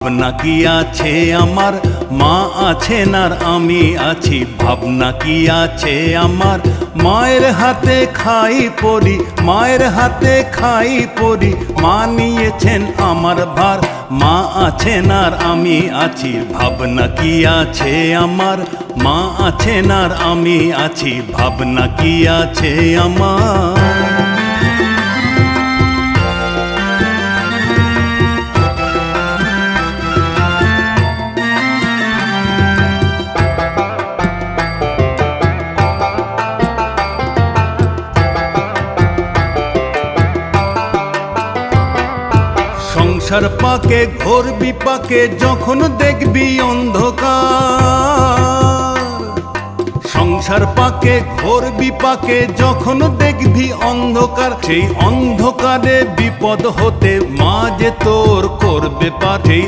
ভাবনা কি আছে আমার, মা আছেন আর আমি আছি। ভাবনা কি আছে আমার, মায়ের হাতে খাই পড়ি, মায়ের হাতে খাই পড়ি। মা নিয়েছেন আমার ভার, মা আছেন আর আমি আছি। ভাবনা কি আছে আমার, মা আছেন আর আমি আছি। ভাবনা কি আছে আমার। সংসার পাকে ঘোর বিপাকে যখন দেখবি অন্ধকার, সংসার পাকে ঘোর বিপাকে যখন দেখবি অন্ধকার, সেই অন্ধকারে বিপদ হতে মা যে তোর করবে পার। সেই